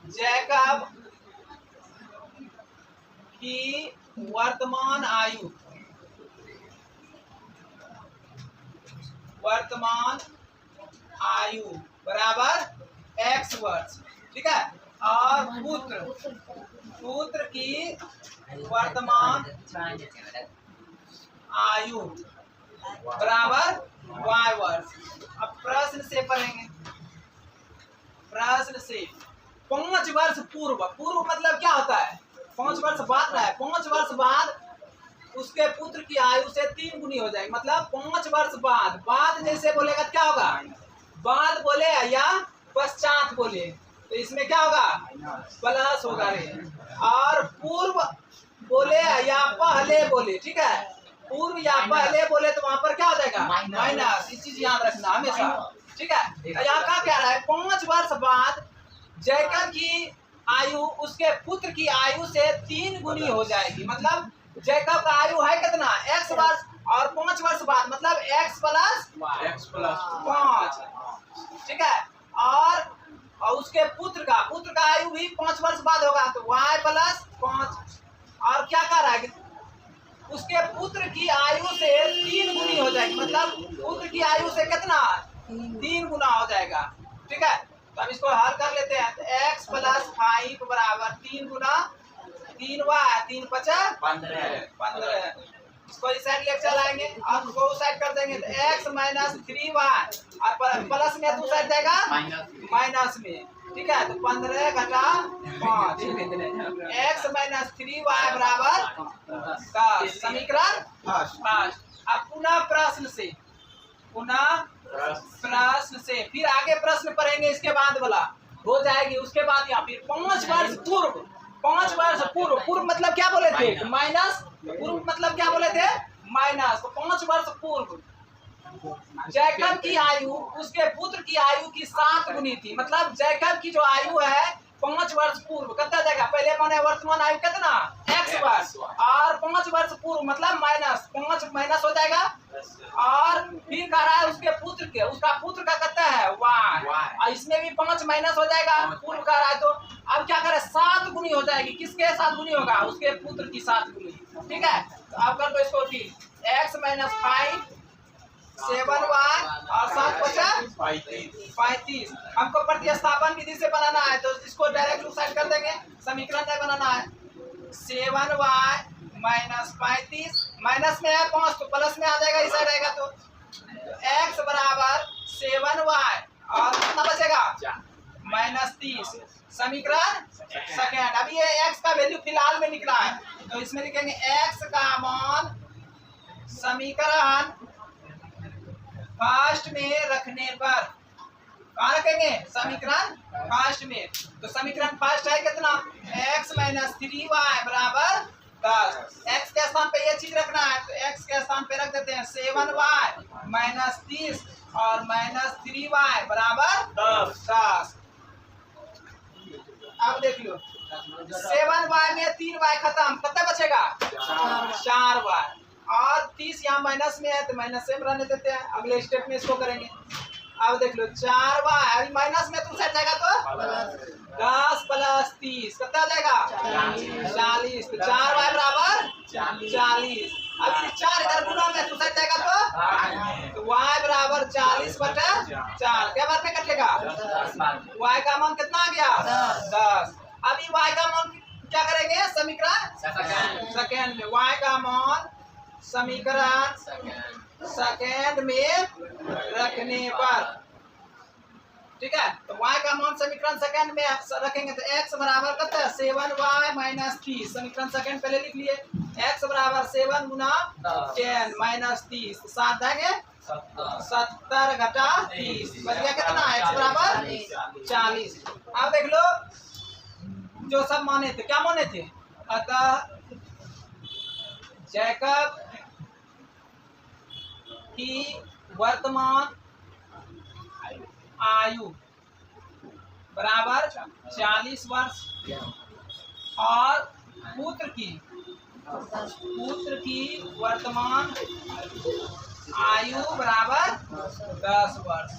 Jacob की वर्तमान आयु बराबर x वर्ष, ठीक है। और पुत्र की वर्तमान आयु बराबर y वर्ष। अब प्रश्न से पढ़ेंगे। प्रश्न से 5 वर्ष पूर्व मतलब क्या होता है? 5 वर्ष बाद रहा है। 5 वर्ष बाद उसके पुत्र की आयु से 3 गुनी हो जाएगी। मतलब 5 वर्ष बाद जैसे बोलेगा क्या होगा? बाद बोले या पश्चात बोले तो इसमें क्या होगा? प्लस होगा रे। और पूर्व बोले या पहले बोले, ठीक है, पूर्व या पहले बोले तो वहां पर क्या हो जाएगा? माइनस। इस चीज याद रखना हमेशा, ठीक है। यहाँ का क्या रहा है? 5 वर्ष बाद जैकब की आयु उसके पुत्र की आयु से 3 गुनी हो जाएगी। मतलब जैकब का आयु है कितना? x वर्ष, और 5 वर्ष बाद मतलब x प्लस 5, ठीक है। और उसके पुत्र का आयु भी 5 वर्ष बाद होगा तो y प्लस 5। और क्या कर रहा है? उसके पुत्र की आयु से 3 गुनी हो जाएगी। मतलब पुत्र की आयु से कितना? 3 गुना हो जाएगा, ठीक है। तो अब इसको हल कर लेते हैं। तो x प्लस 5 बराबर 3 गुना 3y, 3 5 15। इसको इस साइड लेकर चलाएंगे और उसको उस साइड कर देंगे तो x माइनस 3y, और प्लस में तो साइड जाएगा माइनस में, ठीक है। तो 15 घटा 5, x माइनस 3y बराबर 10। समीकरण 5। अब पुनः प्रश्न से फिर आगे प्रश्न पढ़ेंगे। इसके बाद वाला हो जाएगी। उसके बाद या फिर 5 वर्ष पूर्व मतलब क्या बोले थे? माइनस। पूर्व मतलब क्या बोले थे? माइनस। तो 5 वर्ष पूर्व जैकब की आयु उसके पुत्र की आयु की 7 गुनी थी। मतलब जैकब की जो आयु है 5 वर्ष पूर्व कितना जाएगा? पहले माने वर्तमान आयु कितना? x वर्ष, और 5 वर्ष पूर्व मतलब माइनस 5 माइनस हो जाएगा। और फिर कह रहा है उसका पुत्र का कितना है? y, और इसमें भी 5 माइनस हो जाएगा। पूर्व कह रहा है तो अब क्या करे? 7 गुनी हो जाएगी। किसके 7 गुनी होगा? उसके पुत्र की 7 गुनी, ठीक है। तो अब कर दो इसको ठीक। x माइनस 5 7y और 7 50 35। हमको प्रतिस्थापन विधि से बनाना है तो इसको डायरेक्ट उस साइड कर देंगे। समीकरण नहीं बनाना है। 7y माइनस 35, माइनस में है 5 तो प्लस में आ जाएगा, इस साइड आएगा तो x बराबर 7y और कितना बचेगा? माइनस 30। समीकरण सेकेंड। अभी ये x का वैल्यू फिलहाल में निकला है तो इसमें लिखेंगे x का मान समीकरण फर्स्ट में रखने पर। कहाँ रखेंगे? समीकरण फर्स्ट में। तो समीकरण फर्स्ट है कितना? x माइनस 3y बराबर 10। x के स्थान पे ये चीज रखना है तो x के स्थान पे रख देते हैं 7y माइनस 30 और माइनस 3y बराबर 10। अब देख लो 7y में 3y खत्म, कितना बचेगा? 4y, और 30 यहाँ माइनस में है तो माइनस से रहने देते हैं। अगले स्टेप में इसको करेंगे। अब देख लो 4y अभी माइनस में तो सेट जाएगा तो 10 प्लस 30 कितना हो जाएगा? 40। तो 4y बराबर 40। अभी 4 इधर गुना में तो सेट जाएगा तो y बराबर 40/4। क्या बात में कटेगा? y का मान कितना आ गया? 10। अभी y का मान क्या करेंगे? समीकरण सेकेंड में y का मान समीकरण सेकेंड में रखने पर, ठीक है। तो y का मान समीकरण सेकेंड में रखेंगे तो x बराबर कितना है? 7y minus 30। समीकरण सेकेंड पहले लिख लिए। x बराबर 7 गुना 10 माइनस 30, 7 देंगे 70 घटा 30 बच गया कितना? x बराबर 40। अब देख लो जो सब माने थे, क्या माने थे? अतः जैकब की वर्तमान आयु बराबर 40 वर्ष और पुत्र की वर्तमान आयु बराबर 10 वर्ष।